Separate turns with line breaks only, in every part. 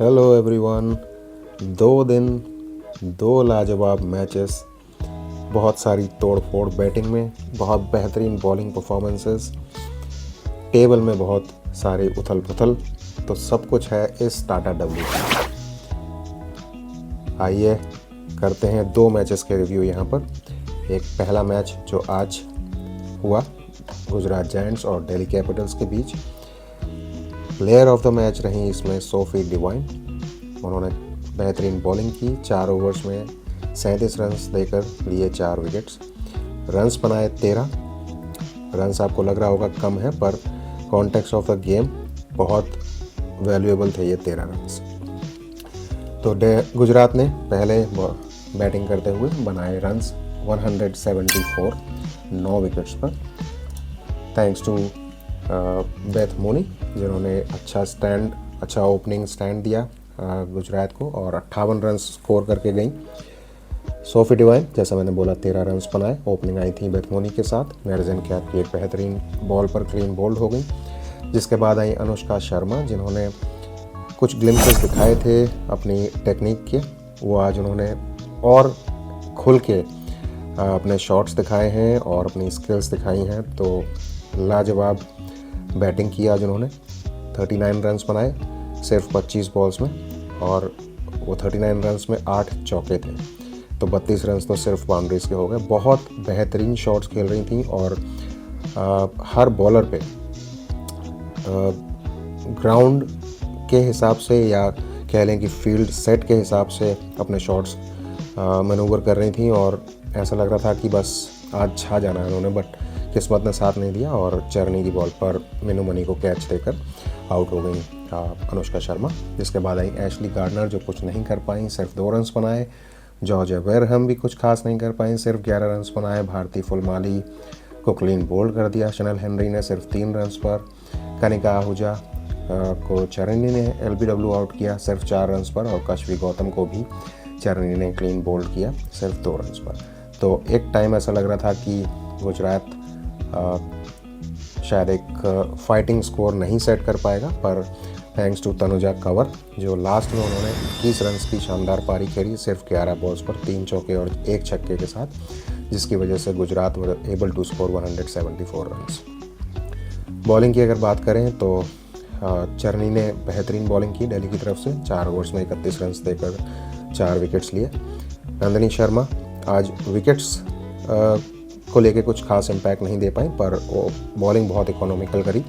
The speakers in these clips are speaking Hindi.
Hello everyone. 2 दिन 2 लाजवाब मैचेस, बहुत सारी तोड़ फोड़ बैटिंग में, बहुत बेहतरीन बॉलिंग परफॉर्मेंसेस, टेबल में बहुत सारी उथल पुथल, तो सब कुछ है इस टाटा डब्ल्यू। आइए करते हैं 2 मैचेस के रिव्यू यहाँ पर। एक पहला मैच जो आज हुआ गुजरात जायंट्स और दिल्ली कैपिटल्स के बीच। प्लेयर ऑफ द मैच रही इसमें सोफी डिवाइन। उन्होंने बेहतरीन बॉलिंग की, 4 ओवर्स में 37 रन्स देकर लिए 4 विकेट्स। रन्स बनाए 13। रन्स आपको लग रहा होगा कम है, पर कॉन्टेक्स्ट ऑफ द गेम बहुत वैल्यूएबल थे ये 13 रन्स। तो गुजरात ने पहले बैटिंग करते हुए बनाए रन्स 174 9 विकेट्स पर, थैंक्स टू बेथ मोनी, जिन्होंने अच्छा ओपनिंग स्टैंड दिया गुजरात को और 58 रन स्कोर करके गई। सोफी डिवाइन, जैसा मैंने बोला, 13 रन्स बनाए। ओपनिंग आई थी बेथ मोनी के साथ। मेरजन कैप की एक बेहतरीन बॉल पर क्लीन बोल्ड हो गई, जिसके बाद आई अनुष्का शर्मा, जिन्होंने कुछ ग्लिम्पसेस दिखाए थे अपनी टेक्निक के। वो आज उन्होंने और खुल के अपने शॉट्स दिखाए हैं और अपनी स्किल्स दिखाई हैं। तो लाजवाब बैटिंग की आज उन्होंने। 39 रन्स बनाए सिर्फ 25 बॉल्स में, और वो 39 रन्स में 8 चौके थे, तो 32 रन्स तो सिर्फ बाउंड्रीज के हो गए। बहुत बेहतरीन शॉट्स खेल रही थी और हर बॉलर पे ग्राउंड के हिसाब से या कह लें कि फील्ड सेट के हिसाब से अपने शॉट्स मैनूवर कर रही थी, और ऐसा लग रहा था कि बस आज छा जाना है उन्होंने। बट किस्मत ने साथ नहीं दिया और चरनी की बॉल पर मीनू मनी को कैच देकर आउट हो गई अनुष्का शर्मा। जिसके बाद आई एशली गार्डनर, जो कुछ नहीं कर पाई, सिर्फ 2 रन्स बनाए। जॉर्ज वेरहम भी कुछ खास नहीं कर पाई, सिर्फ 11 रन्स बनाए। भारती फुलमाली को क्लीन बोल्ड कर दिया शनल हेनरी ने सिर्फ 3 रन्स पर। कनिका आहूजा को चरनी ने LBW आउट किया सिर्फ 4 रन्स पर, और कशवी गौतम को भी चरनी ने क्लीन बोल्ड किया सिर्फ 2 रन्स पर। तो एक टाइम ऐसा लग रहा था कि गुजरात शायद एक फाइटिंग स्कोर नहीं सेट कर पाएगा, पर थैंक्स टू तनुजा कंवर, जो लास्ट में उन्होंने 21 रन्स की शानदार पारी खेली सिर्फ 11 बॉल्स पर, 3 चौके और 1 छक्के के साथ, जिसकी वजह से Gujarat were able to score 174 runs. Bowling की अगर बात करें तो चरनी ने बेहतरीन बॉलिंग की दिल्ली की तरफ से। 4 ओवर्स में 31 रन्स देकर 4 विकेट्स लिए। नंदिनी शर्मा आज विकेट्स को लेके कुछ खास इम्पैक्ट नहीं दे पाई, पर वो बॉलिंग बहुत इकोनॉमिकल करी।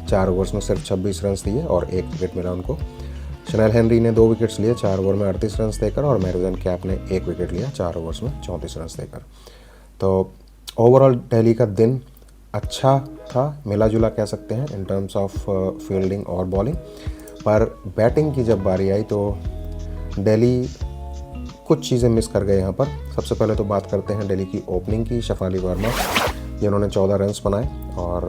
4 ओवर्स में सिर्फ 26 रन्स दिए और 1 विकेट मिला उनको। शनल हेनरी ने 2 विकेट्स लिए 4 ओवर में 38 रन्स देकर, और मेरजन कैप ने 1 विकेट लिया 4 ओवर्स में 34 रन्स देकर। तो ओवरऑल दिल्ली का दिन अच्छा था, मिला जुला कह सकते हैं इन टर्म्स ऑफ फील्डिंग और बॉलिंग। पर बैटिंग की जब बारी आई तो दिल्ली कुछ चीज़ें मिस कर गए यहाँ पर। सबसे पहले तो बात करते हैं दिल्ली की ओपनिंग की। शेफाली वर्मा, जिन्होंने 14 रन्स बनाए और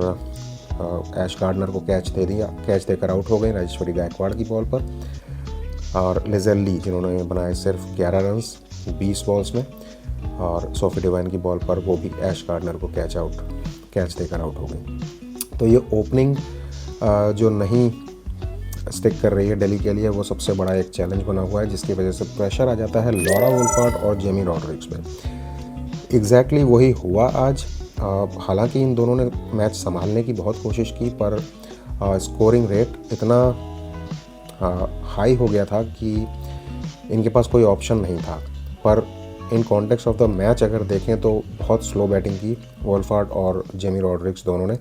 ऐश गार्डनर को कैच देकर आउट हो गई राजेश्वरी गायकवाड़ की बॉल पर। और लिजेल ली, जिन्होंने बनाए सिर्फ 11 रन्स 20 बॉल्स में, और सोफी डिवाइन की बॉल पर वो भी ऐश गार्डनर को कैच देकर आउट हो गई। तो ये ओपनिंग जो नहीं स्टिक कर रही है दिल्ली के लिए, वो सबसे बड़ा एक चैलेंज बना हुआ है, जिसकी वजह से प्रेशर आ जाता है लॉरा वुल्फार्ड और जेमी रॉड्रिग्स पे। एग्जैक्टली वही हुआ आज। हालांकि इन दोनों ने मैच संभालने की बहुत कोशिश की, पर स्कोरिंग रेट इतना हाई हो गया था कि इनके पास कोई ऑप्शन नहीं था। पर in context of the match अगर देखें तो बहुत स्लो बैटिंग की वुल्फार्ड और जेमी रॉड्रिग्स दोनों ने।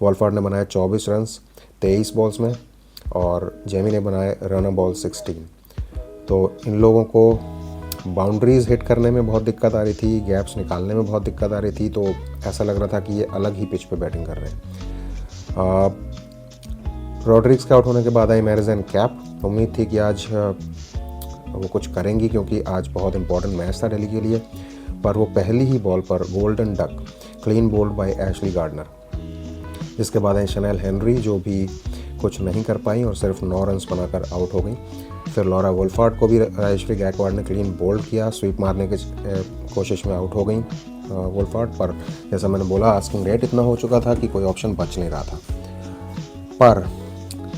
वुल्फार्ड ने बनाए 24 रन्स 23 बॉल्स में, और जेमी ने बनाए रन बॉल 16। तो इन लोगों को बाउंड्रीज हिट करने में बहुत दिक्कत आ रही थी, गैप्स निकालने में बहुत दिक्कत आ रही थी। तो ऐसा लग रहा था कि ये अलग ही पिच पे बैटिंग कर रहे हैं। रॉड्रिग्स के आउट होने के बाद आई मेरजन कैप। उम्मीद थी कि आज वो कुछ करेंगी, क्योंकि आज बहुत इंपॉर्टेंट मैच था दिल्ली के लिए। पर वो पहली ही बॉल पर golden duck clean bowled by Ashleigh Gardner. जिसके बाद आई शनल हेनरी, जो भी कुछ नहीं कर पाई और सिर्फ 9 रन्स बनाकर आउट हो गई। फिर लॉरा वुल्फार्ड को भी राजेश्वरी गायकवाड़ ने क्लीन बोल्ड किया, स्वीप मारने की कोशिश में आउट हो गई वुल्फार्ड। पर जैसा मैंने बोला, आस्किंग रेट इतना हो चुका था कि कोई ऑप्शन बच नहीं रहा था। पर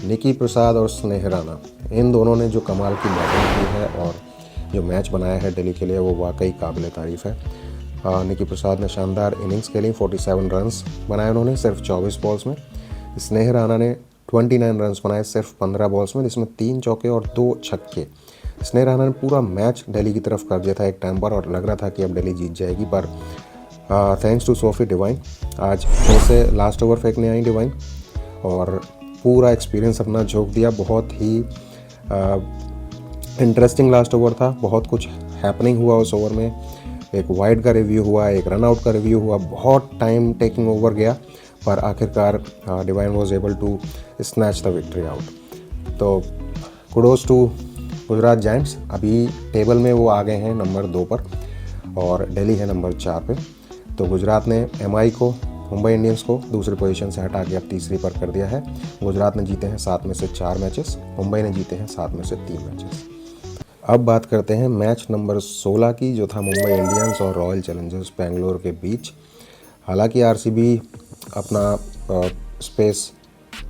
निकी प्रसाद और स्नेह राणा, इन दोनों ने जो कमाल की बैटिंग की है और जो मैच बनाया है दिल्ली के लिए वो वाकई काबिल तारीफ़ है। निकी प्रसाद ने शानदार इनिंग्स खेली, 47 रन्स बनाए उन्होंने सिर्फ 24 बॉल्स में। स्नेह राणा ने 29 रन्स बनाए सिर्फ 15 बॉल्स में, जिसमें 3 चौके और 2 छक्के। स्नेह राणा ने पूरा मैच दिल्ली की तरफ कर दिया था एक टाइम पर और लग रहा था कि अब दिल्ली जीत जाएगी, पर थैंक्स टू सोफी डिवाइन आज फिर से लास्ट ओवर फेंकने आई डिवाइन और पूरा एक्सपीरियंस अपना झोंक दिया। बहुत ही इंटरेस्टिंग लास्ट ओवर था, बहुत कुछ हैपनिंग हुआ उस ओवर में। एक वाइड का रिव्यू हुआ, एक रन आउट का रिव्यू हुआ, बहुत टाइम टेकिंग ओवर गया, पर आखिरकार Devine was able to snatch the victory out. तो कुडोज टू गुजरात जायंट्स। अभी टेबल में वो आ गए हैं नंबर 2 पर और दिल्ली है नंबर 4 पे। तो गुजरात ने एमआई को, मुंबई इंडियंस को दूसरी पोजीशन से हटा के अब तीसरी पर कर दिया है। गुजरात ने जीते हैं 7 में से 4 मैचेस, मुंबई ने जीते हैं 7 में से 3 मैचेस। अब बात करते हैं मैच नंबर 16 की, जो था मुंबई इंडियंस और रॉयल चैलेंजर्स बेंगलोर के बीच। हालांकि आरसीबी अपना स्पेस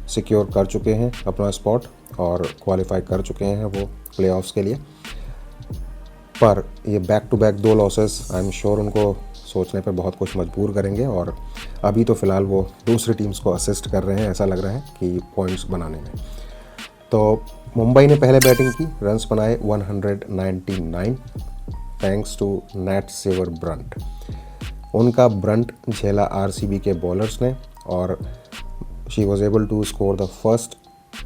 सिक्योर कर चुके हैं, अपना स्पॉट, और क्वालिफाई कर चुके हैं वो प्लेऑफ्स के लिए, पर ये back to back 2 losses I am sure उनको सोचने पर बहुत कुछ मजबूर करेंगे और अभी तो फ़िलहाल वो दूसरी टीम्स को असिस्ट कर रहे हैं, ऐसा लग रहा है कि पॉइंट्स बनाने में। तो मुंबई ने पहले बैटिंग की, रन्स बनाए 199 thanks to Nat Sciver Brunt. उनका ब्रंट झेला आरसीबी के बॉलर्स ने और she was able to score the first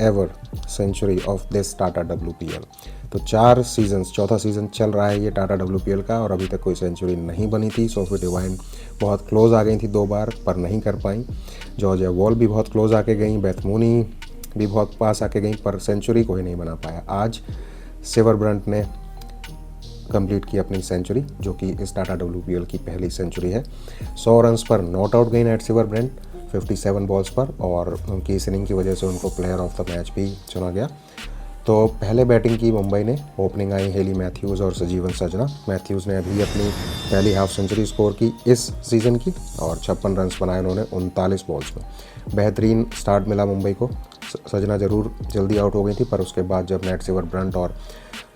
ever century of this Tata WPL। तो 4 सीजन्स, चौथा सीज़न चल रहा है ये टाटा WPL का और अभी तक कोई सेंचुरी नहीं बनी थी। सोफी डिवाइन बहुत क्लोज आ गई थी 2 बार पर नहीं कर पाई। जॉर्जिया वॉल भी बहुत क्लोज आके गई, बेथ मूनी भी बहुत पास आके गई, पर सेंचुरी कोई नहीं बना पाया। आज सेवर ब्रंट ने कंप्लीट की अपनी सेंचुरी, जो कि इस टाटा WPL की पहली सेंचुरी है। 100 रन्स पर नॉट आउट गई नैट सेवर ब्रंट 57 बॉल्स पर, और उनकी इस इनिंग की वजह से उनको प्लेयर ऑफ द मैच भी चुना गया। तो पहले बैटिंग की मुंबई ने, ओपनिंग आई हेली मैथ्यूज़ और सजीवन सर्जना। मैथ्यूज़ ने अभी अपनी पहली हाफ सेंचुरी स्कोर की इस सीज़न की और 56 रन्स बनाए उन्होंने 39 बॉल्स में। बेहतरीन स्टार्ट मिला मुंबई को। सर्जना ज़रूर जल्दी आउट हो गई थी, पर उसके बाद जब नैट सेवर ब्रंट और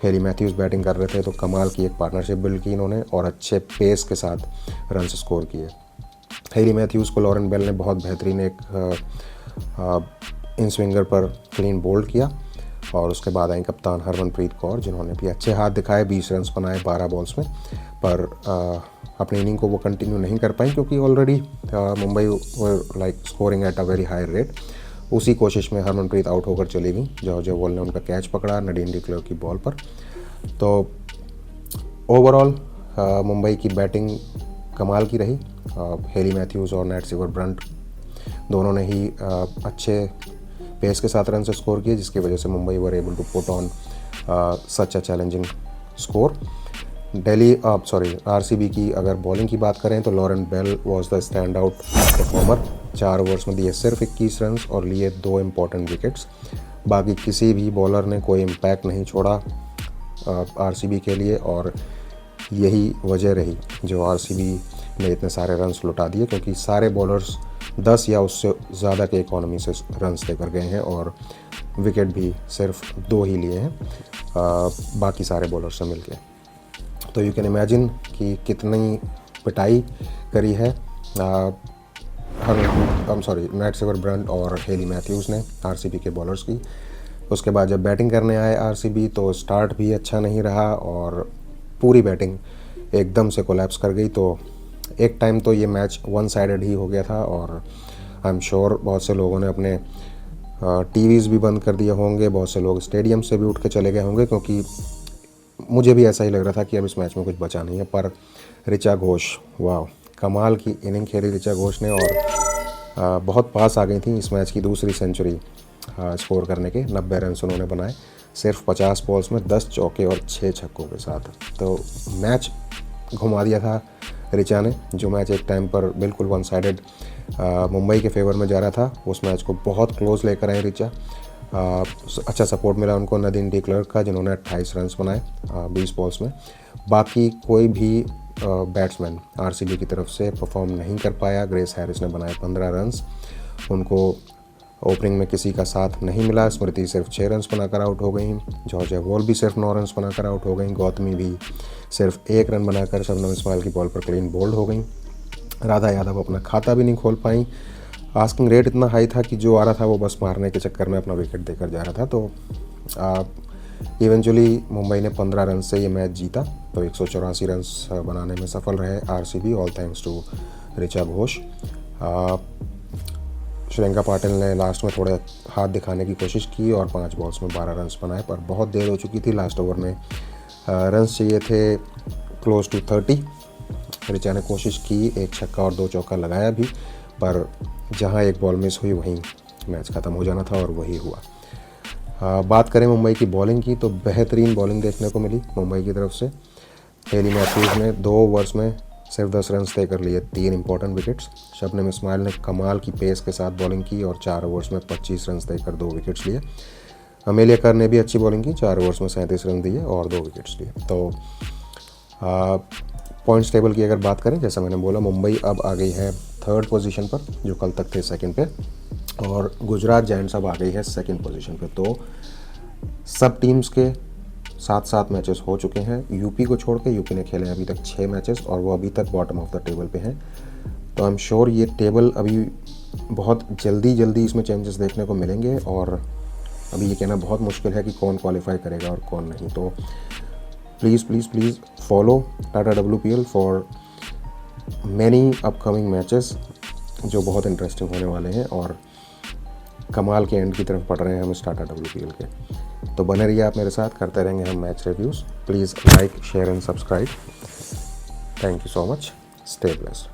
हेली मैथ्यूज़ बैटिंग कर रहे थे तो कमाल की एक पार्टनरशिप बिल्ड की इन्होंने और अच्छे पेस के साथ रन्स स्कोर किए। हेली मैथ्यूज़ को लॉरेन बेल ने बहुत बेहतरीन एक इन स्विंगर पर क्लीन बोल्ड किया और उसके बाद आई कप्तान हरमनप्रीत कौर, जिन्होंने भी अच्छे हाथ दिखाए, 20 रन्स बनाए 12 बॉल्स में, पर अपनी इनिंग को वो कंटिन्यू नहीं कर पाई क्योंकि already Mumbai like scoring at a very high rate. उसी कोशिश में हरमनप्रीत आउट होकर चली गई। जॉर्जिया वॉल ने उनका कैच पकड़ा नडीन डिक्लेयर की बॉल पर। तो ओवरऑल मुंबई की बैटिंग कमाल की रही। हेली मैथ्यूज़ और नैट सेवर ब्रंट दोनों ने ही अच्छे पेस के साथ रन से स्कोर किए, जिसकी वजह से Mumbai were able to put on such a challenging score. RCB की अगर बॉलिंग की बात करें तो Lauren Bell was the stand out performer. 4 overs में दिए सिर्फ 21 रन्स और लिए 2 इम्पॉर्टेंट विकेट्स। बाकी किसी भी बॉलर ने कोई इम्पैक्ट नहीं छोड़ा आरसीबी के लिए, और यही वजह रही जो आरसीबी ने इतने सारे रन्स लुटा दिए, क्योंकि सारे बॉलर्स 10 या उससे ज़्यादा के इकोनॉमी से रन्स लेकर गए हैं और विकेट भी सिर्फ 2 ही लिए हैं बाकी सारे बॉलर से मिलके। तो यू कैन इमेजिन कि कितनी पिटाई करी है नैट सेवर ब्रंट और हेली मैथ्यूज़ ने आरसीबी के बॉलर्स की। उसके बाद जब बैटिंग करने आए आरसीबी तो स्टार्ट भी अच्छा नहीं रहा और पूरी बैटिंग एकदम से कोलैप्स कर गई। तो एक टाइम तो ये मैच 1 साइडेड ही हो गया था और आई एम श्योर बहुत से लोगों ने अपने टीवीज़ भी बंद कर दिए होंगे, बहुत से लोग स्टेडियम से भी उठ के चले गए होंगे, क्योंकि मुझे भी ऐसा ही लग रहा था कि अब इस मैच में कुछ बचा नहीं है। पर ऋचा घोष, वाह, कमाल की इनिंग खेली ऋचा घोष ने और बहुत पास आ गई थी इस मैच की दूसरी सेंचुरी स्कोर करने के। 90 रन उन्होंने बनाए सिर्फ 50 बॉल्स में 10 चौके और 6 छक्कों के साथ। तो मैच घुमा दिया था ऋचा ने। जो मैच एक टाइम पर बिल्कुल 1 साइडेड मुंबई के फेवर में जा रहा था, उस मैच को बहुत क्लोज लेकर आए ऋचा। अच्छा सपोर्ट मिला उनको नदीन डिक्लेयर का, जिन्होंने 28 रन्स बनाए 20 बॉल्स में। बाकी कोई भी बैट्समैन आरसीबी की तरफ से परफॉर्म नहीं कर पाया। ग्रेस हैरिस ने बनाए 15 रन्स, उनको ओपनिंग में किसी का साथ नहीं मिला। स्मृति सिर्फ 6 रन्स बनाकर आउट हो गई, जॉर्जिया वॉल भी सिर्फ 9 रन्स बनाकर आउट हो गई, गौतमी भी सिर्फ 1 रन बनाकर शबनम इस्माइल की बॉल पर क्लीन बोल्ड हो गई। राधा यादव अपना खाता भी नहीं खोल पाई। आस्किंग रेट इतना हाई था कि जो आ रहा था वो बस मारने के चक्कर में अपना विकेट देकर जा रहा था। तो इवेंचुअली मुंबई ने 15 रन से ये मैच जीता। तो 184 रन बनाने में सफल रहे RCB, all thanks to Richa Ghosh. Shreyanka Patil ने लास्ट में थोड़ा हाथ दिखाने की कोशिश की और 5 बॉल्स में 12 रन बनाए, पर बहुत देर हो चुकी थी। लास्ट ओवर में रन्स चाहिए थे क्लोज टू 30। ऋचा ने कोशिश की, 1 छक्का और 2 चौका लगाया भी, पर जहां एक बॉल मिस हुई वहीं मैच ख़त्म हो जाना था और वही हुआ। बात करें मुंबई की बॉलिंग की, तो बेहतरीन बॉलिंग देखने को मिली मुंबई की तरफ से। हेली मैथ्यूज ने 2 ओवर्स में सिर्फ 10 रन तय कर लिए, 3 इंपॉर्टेंट विकेट्स। शबनम इस्माइल ने कमाल की पेस के साथ बॉलिंग की और 4 ओवर्स में 25 रन तय कर 2 विकेट्स लिए। अमेलिया कर ने भी अच्छी बॉलिंग की, 4 ओवर्स में 37 रन दिए और 2 विकेट्स लिए। तो पॉइंट्स टेबल की अगर बात करें, जैसा मैंने बोला, मुंबई अब आ गई है 3rd पोजीशन पर, जो कल तक थे 2nd पे, और गुजरात जायंट्स अब आ गई है 2nd पोजीशन पे। तो सब टीम्स के 7 मैचेस हो चुके हैं। यूपी को छोड़ के, यूपी ने खेले अभी तक 6 मैचेस और वो अभी तक बॉटम ऑफ द टेबल पे हैं। तो आई एम श्योर ये टेबल अभी बहुत जल्दी इसमें चेंजेस देखने को मिलेंगे, और अभी ये कहना बहुत मुश्किल है कि कौन क्वालिफाई करेगा और कौन नहीं। तो please follow Tata WPL for many upcoming matches, जो बहुत इंटरेस्टिंग होने वाले हैं और कमाल के एंड की तरफ बढ़ रहे हैं हम इस टाटा WPL के। तो बने रहिए आप मेरे साथ, करते रहेंगे हम match reviews. Please like, share and subscribe. Thank you so much. Stay blessed.